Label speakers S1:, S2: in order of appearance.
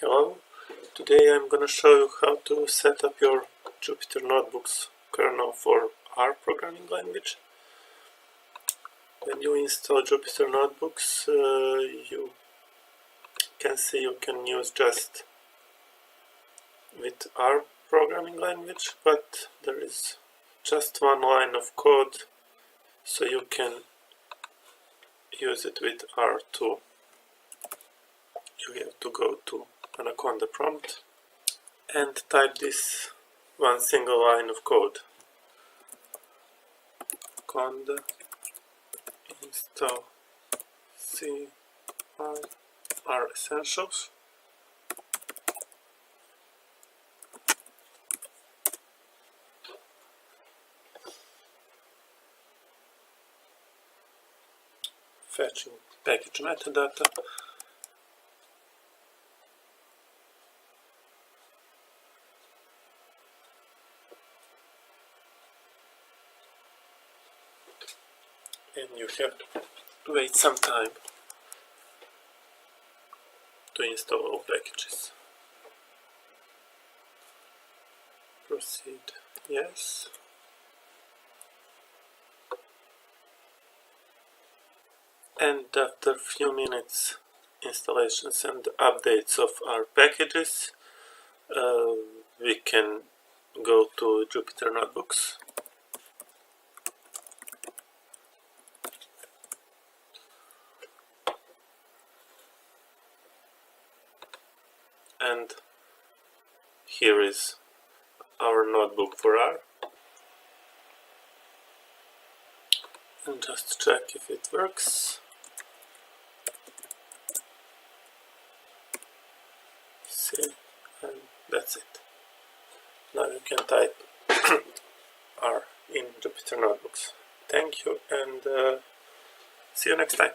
S1: Hello, today I'm gonna show you how to set up your Jupyter Notebook's kernel for R programming language. When you install Jupyter Notebooks, you can see you can use just with R programming language, but there is just one line of code, so you can use it with R too. You have to go to Anaconda prompt and type this one single line of code. Anaconda install C R essentials. Fetching package metadata. And you have to wait some time to install all packages. Proceed, yes. And after a few minutes installations and updates of our packages, we can go to Jupyter Notebooks. And here is our notebook for R. And just check if it works. See, and that's it. Now you can type R in Jupyter Notebooks. Thank you, and see you next time.